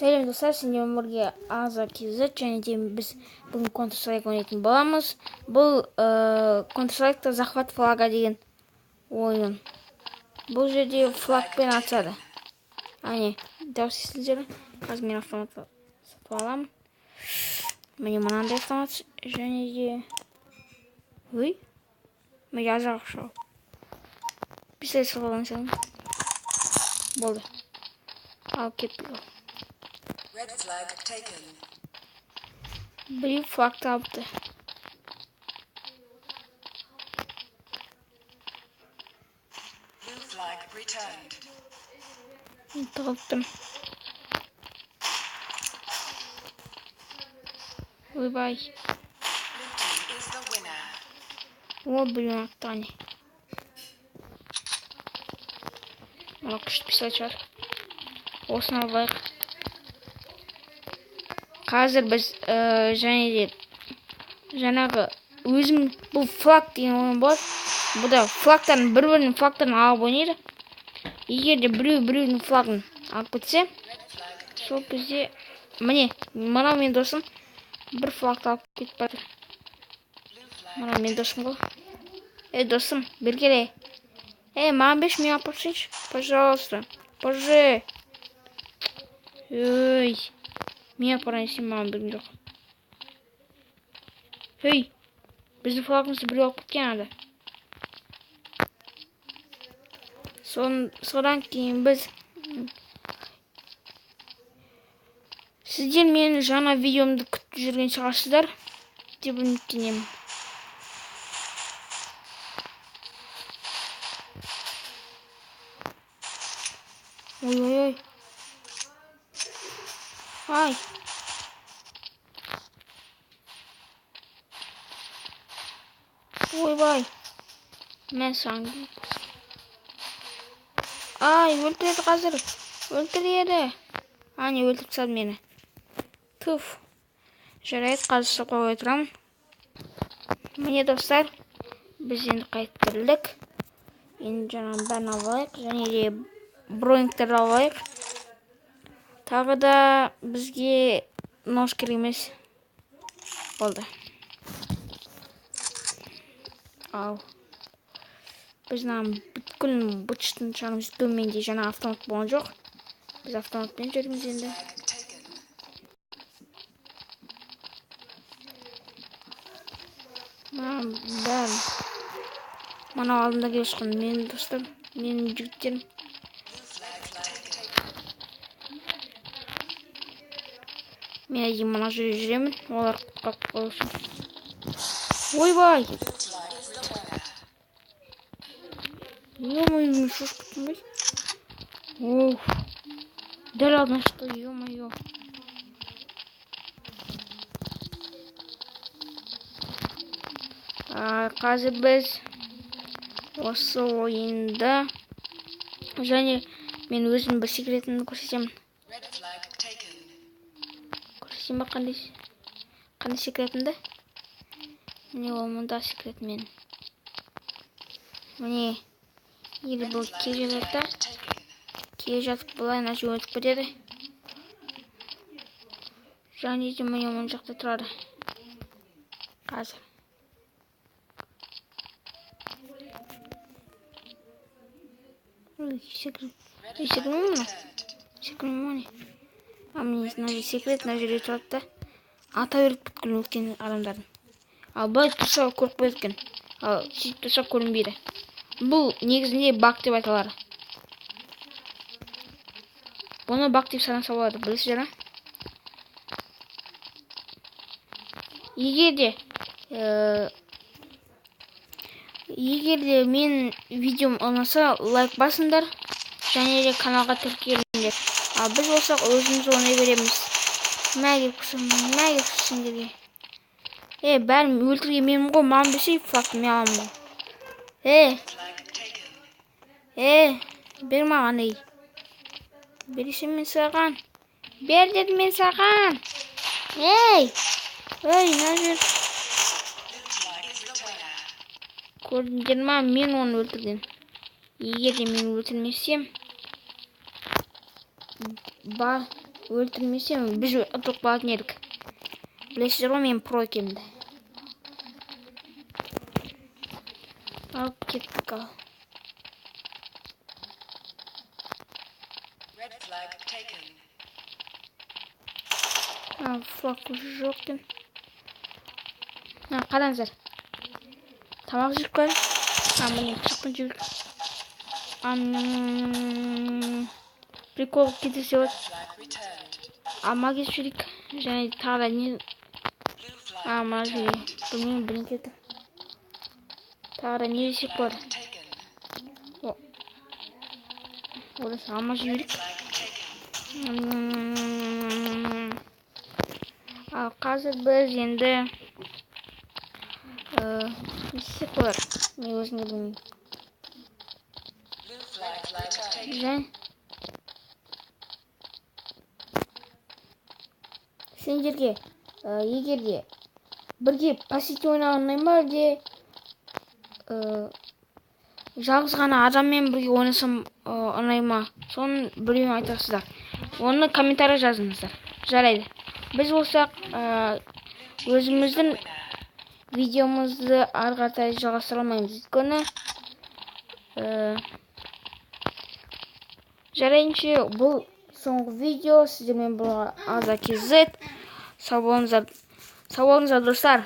Сәлем достар, сендермен бірге Аза KZ және де біз бүгін Counter-Strike ойнайтын боламыз. Бұл Counter-Strike'та захват флага деген ойын. Бұл жерде флагпен атады. Әне, дауыс естіңіздер. Қазір мен автомат сатып аламын. Міне мынандай автомат және де ой, мен жазақ шау. Пистолет сатып алған болды. Ал кетті. Red flag taken. Blue flag taptı. Blue flag returned. Taptım. Bye bye. Blue team is the winner. O blue aktani. Ama kışt bir saç var. Olsun albayıq. Қазір біз және де жаңағы өзім бұл флаг деген ойын болады. Бұда флагтан бір-бірінің флагтан алып ойнайды. Егер де біреудің флагын алып кетсе, сол кезде міне мынау мен досым бір флагты алып кетіп жатыр. Мынау мен досым ғой. Досым, бер келе. Маған 5 мен алып берсеңші, пожалуйста. Поже. Ой. Мен апарайын, сен маған берген жоқ. Біздің флагымызды біреу алып кеткен ады. Содан кейін біз сіздер менің жаңа видеомды күтіп жүрген шығарсыздар деп үміттенемін. Ой. Ай. Ойбай. Мен саңғы. Ай, өлтіреді қазір. Өлтіреді. Ане, өлтіріп тастады мені. Түф. Жарайды, қазір соқпай отырамын. Міне достар, біз енді қайтып келдік. Енді жаңағы бәрін алайық, және де бронингтерді алайық. Тағы да бізге нож керек емес. Болды. Ал. Біз бүткіл бұтыштың шағымыз төменде жаңа автомат болған жоқ. Біз автоматпен жүрміз енді. Бәрін. Мана алдында келе шыққан менің достарым, менің жігіттерім. Мен әйім мана жүремін, олар құтқап қойсын. Ойбай! Ё-моё, мен шошып кеттім бай. Дәл алдынан шықты, ё-моё. Қазір біз осы ойында және мен өзім бір секретімді көрсетемін. Көрсетем ба қандай секретімді? Міне ол мұнда секрет мен. Міне егер бұл келе жатып бұлай нәжі өтіп кетеді. Және де міне мұн жақта тұрады. Қазір. Секрет міне секрет мына жерде тұрады да ата беріп бүткіл өткен адамдардың. Ал бұлай тұрса көріп қойды екен. Ал сөйтіп тұрса көрінбейді. Бұл негізінде баг деп айтылады. Бұны баг деп санаса болады, білесіздер ме? Егер де мен видеом ұнаса лайк басыңдар және де каналға тіркеліңдер. Ал біз болсақ өзіміз ойнай береміз. Мәгел күшсіңдерге. Бәрін өлтірген менім ғой, маған берсе флагты мен аламын ғой. Бер маған ей. Бересем мен саған. Бер дедім мен саған. Мына жер. Көрдіңдер ма, мен оны өлтірдім. Егер де мен өлтірмесем, өлтірмесем біз ұтылып қалатын едік. Білесіздер ғой мен про екенімді. Алып кеттік ал. Red flag taken. Флаг уже жоқ екен. Қараңыздар. Тамақ жеп қой. Міне шыққан жібек. Прикол кетірсе болады. Flag returned. Ама кетіп жүрейік. Және тағы да не... Blue flag Ама жүрейік. returned. Білмеймін білін кетті. Тағы да не десек болады. Taken. Орасы ама жүрейік. Flag taken. Ал қазір біз енді... Не істесек болады. Мен өзім де білмеймін. Blue flag returned. Және... Сендерге, егерде бірге пассити ойнаған ұнай ма, әлде жалғыз ғана адаммен бірге ойнасам ұнай ма? Соны біреуін айтасыздар. Оны комментария жазыңыздар. Жарайды. Біз болсақ, өзіміздің видеомызды ары қарай жалғастыра алмаймыз. Өйткені жарайыншы, бұл соңғы видео. Сіздермен болған Аза KZ. Сау болыңыздар достар.